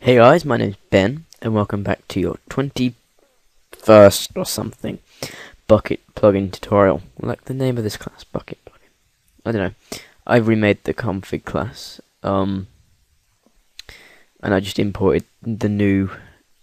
Hey guys, my name's Ben, and welcome back to your 21st or something Bukkit Plugin tutorial. Like the name of this class, Bukkit Plugin. I don't know. I remade the config class, and I just imported the new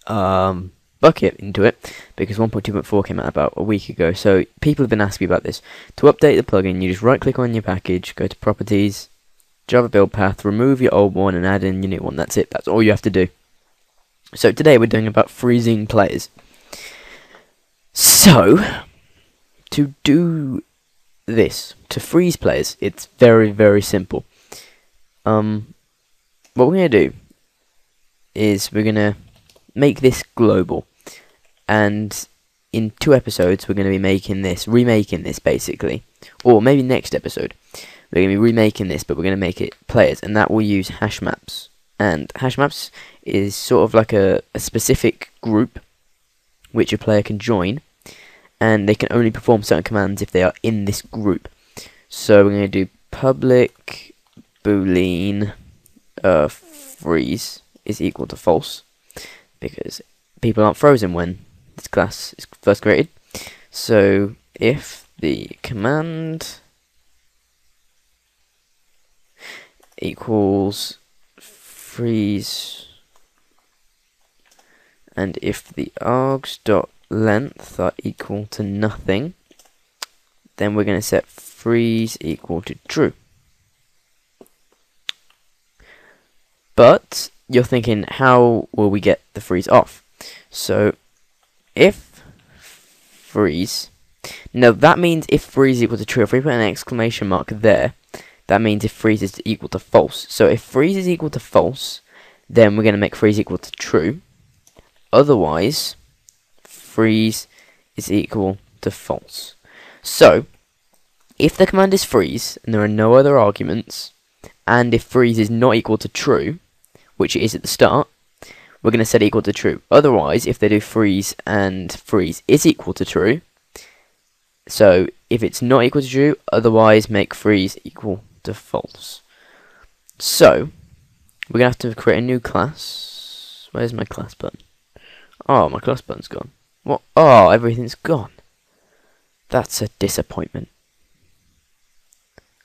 Bukkit into it because 1.2.4 came out about a week ago. So people have been asking me about this. To update the plugin, you just right-click on your package, go to Properties, Java build path, remove your old one and add in your new one. That's it. That's all you have to do. So today we're doing about freezing players. So to do this, to freeze players, it's very, very simple. What we're going to do is we're going to make this global, and in 2 episodes we're going to be remaking this basically, or maybe next episode. We're going to be remaking this, but we're going to make it players, and that will use hash maps. And hash maps is sort of like a specific group which a player can join, and they can only perform certain commands if they are in this group. So we're going to do public boolean freeze is equal to false, because people aren't frozen when this class is first created. So if the command equals freeze, and if the args.length are equal to nothing, then we're going to set freeze equal to true. But you're thinking, how will we get the freeze off? So if freeze, now that means if freeze equal to true. If we put an exclamation mark there, that means if freeze is equal to false. So if freeze is equal to false, then we're going to make freeze equal to true. Otherwise, freeze is equal to false. So if the command is freeze and there are no other arguments, and if freeze is not equal to true, which it is at the start, we're going to set equal to true. Otherwise, if they do freeze and freeze is equal to true, so if it's not equal to true, otherwise make freeze equal to false. So we're going to have to create a new class. Where's my class button? Oh, my class button's gone. What? Oh, everything's gone. That's a disappointment.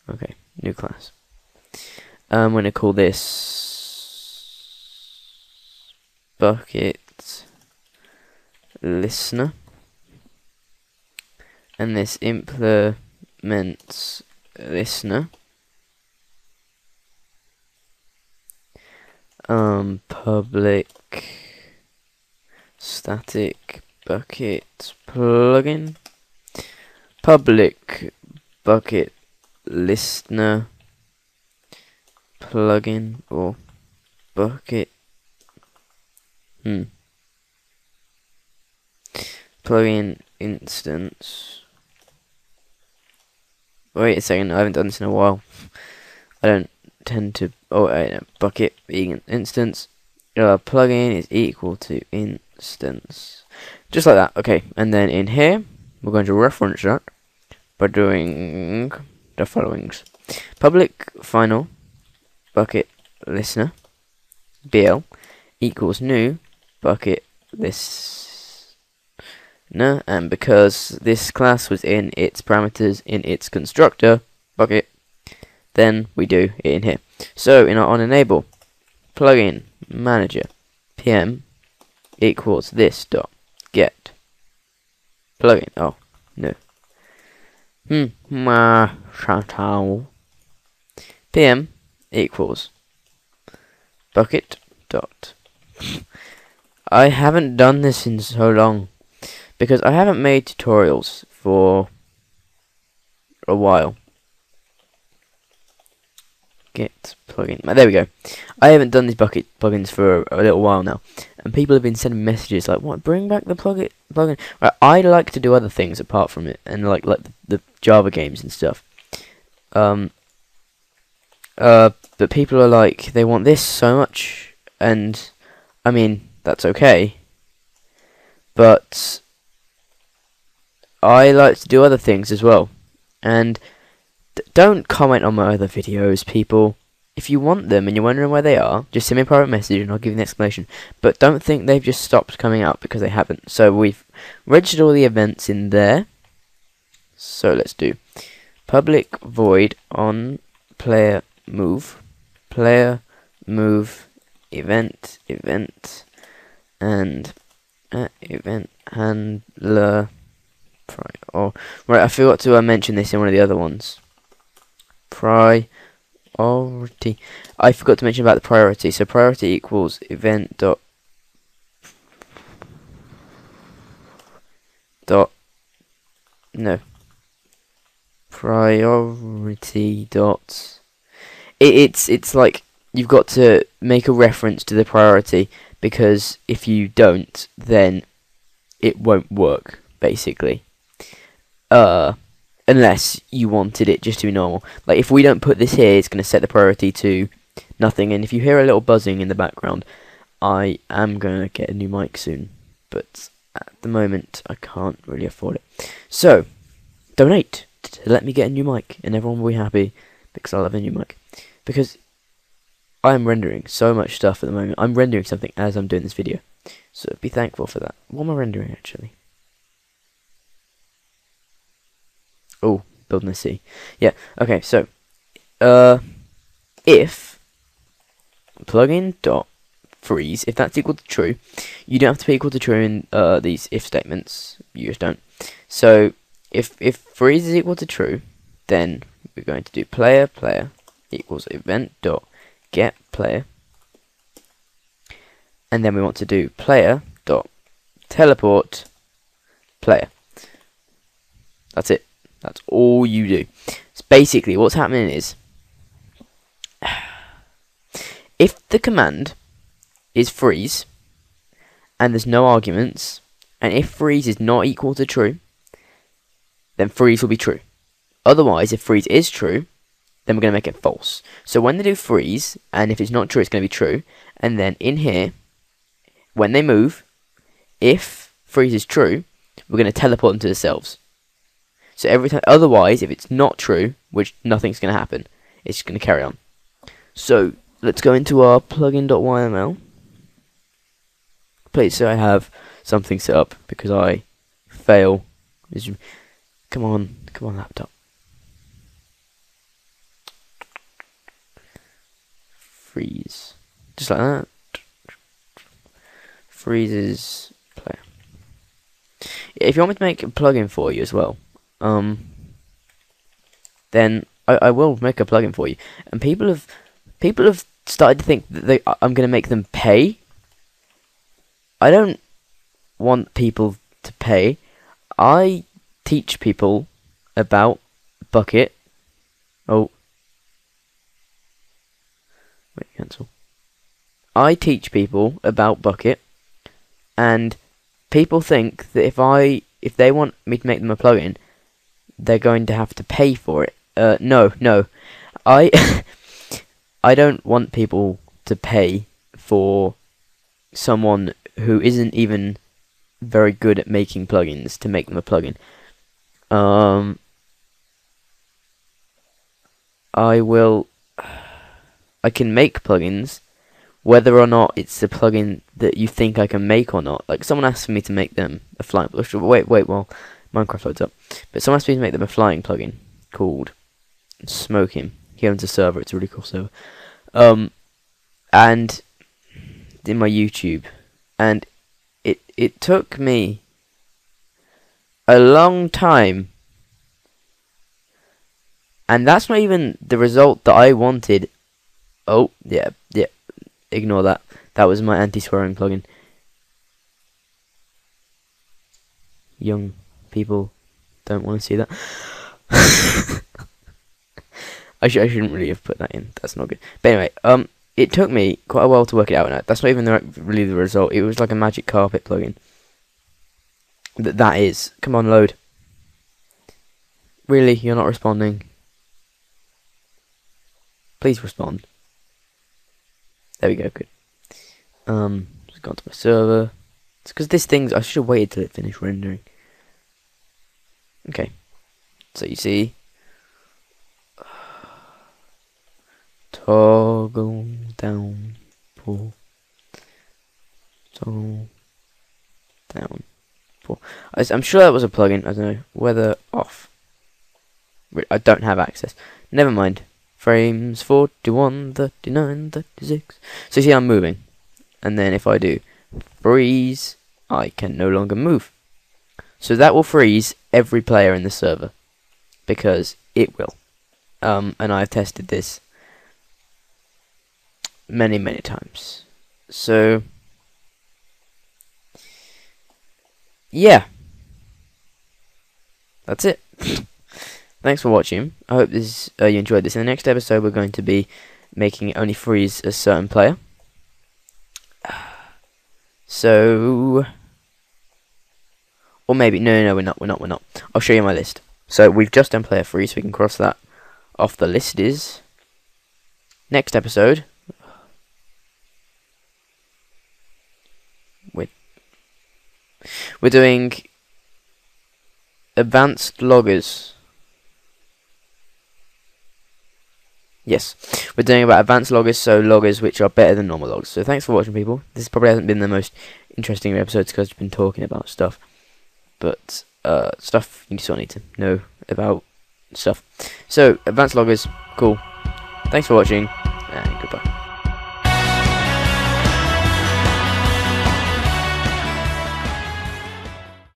Okay, new class. I'm going to call this Bukkit Listener, and this implements listener. Public static Bukkit Plugin, public Bukkit Listener plugin, or Bukkit plugin instance. Wait a second, I haven't done this in a while. I don't tend to. Oh, Bukkit instance plugin is equal to instance, just like that. Okay, and then in here we're going to reference that by doing the followings: public final Bukkit listener bl equals new Bukkit listener, and because this class was in its parameters in its constructor Bukkit, then we do it in here. So in our on enable plugin manager pm equals this dot get plugin. Oh no. pm equals Bukkit dot. I haven't done this in so long because I haven't made tutorials for a while. Get plugin. There we go. I haven't done these Bukkit plugins for a little while now, and people have been sending messages like, "What? Bring back the plugin." Right, I like to do other things apart from it, and like the Java games and stuff. But people are like, they want this so much, and I mean that's okay, but I like to do other things as well, and don't comment on my other videos, people. if you want them and you're wondering where they are, just send me a private message and I'll give you an explanation. But don't think they've just stopped coming out, because they haven't. So we've registered all the events in there. So let's do public void on player move event and event handler. Oh, right, I forgot to mention this in one of the other ones. Priority. I forgot to mention about the priority. So priority equals event dot no priority dot. It's like you've got to make a reference to the priority, because if you don't, then it won't work, basically. Unless you wanted it just to be normal. Like, if we don't put this here, it's going to set the priority to nothing. And if you hear a little buzzing in the background, I am going to get a new mic soon. But at the moment, I can't really afford it. So, donate to let me get a new mic, and everyone will be happy, because I'll have a new mic. Because I'm rendering so much stuff at the moment. I'm rendering something as I'm doing this video. So be thankful for that. What am I rendering, actually? Oh, building a C. Yeah, okay, so if plugin.freeze, if that's equal to true, you don't have to be equal to true in these if statements. You just don't. So if freeze is equal to true, then we're going to do player equals event dot get player, and then we want to do player dot teleport player. That's it. That's all you do. So basically, what's happening is, if the command is freeze and there's no arguments, and if freeze is not equal to true, then freeze will be true. Otherwise, if freeze is true, then we're going to make it false. So when they do freeze, and if it's not true, it's going to be true. And then in here, when they move, if freeze is true, we're going to teleport them to themselves. So every time, otherwise, if it's not true, which nothing's going to happen, it's just going to carry on. So let's go into our plugin.yml. Please, so I have something set up, because I fail. Come on, laptop. Freeze, just like that. Freezes player. If you want me to make a plugin for you as well, then I will make a plugin for you. And people have started to think that I'm going to make them pay. I don't want people to pay. I teach people about Bukkit. Oh. Wait, cancel. I teach people about Bukkit, and people think that if they want me to make them a plugin, they're going to have to pay for it. No. I I don't want people to pay for someone who isn't even very good at making plugins to make them a plugin. I can make plugins, whether or not it's the plugin that you think I can make or not. Like, someone asked me to make them a flying... Wait, well, Minecraft loads up. But someone asked me to make them a flying plugin called Smoke Him. He owns a server, it's a really cool server. And in my YouTube. And it took me a long time. And that's not even the result that I wanted. Oh, yeah. Ignore that. That was my anti-swearing plugin. Young people don't want to see that. I shouldn't really have put that in. That's not good. But anyway, it took me quite a while to work it out. Now, that's not even really the result. It was like a magic carpet plugin. That is. Come on, load. Really, you're not responding? Please respond. There we go, good. Just gone to my server. It's because this thing's... I should have waited till it finished rendering. Okay. So you see... Toggle down, pull. Toggle down, pull. I'm sure that was a plugin. I don't know. Weather off. I don't have access. Never mind. Frames 41, 39, 36. So you see I'm moving. And then if I do freeze, I can no longer move. So that will freeze every player in the server. Because it will. And I've tested this many times. So yeah. That's it. Thanks for watching. I hope this you enjoyed this. In the next episode, we're going to be making it only freeze a certain player. So, or maybe no, we're not. I'll show you my list. So we've just done player freeze, so we can cross that off the list. Is next episode. We're doing advanced loggers. Yes, we're doing about advanced loggers, so loggers which are better than normal logs. So thanks for watching, people. This probably hasn't been the most interesting episodes because I've been talking about stuff. But, stuff you sort of need to know about stuff. So, advanced loggers, cool. Thanks for watching, and goodbye.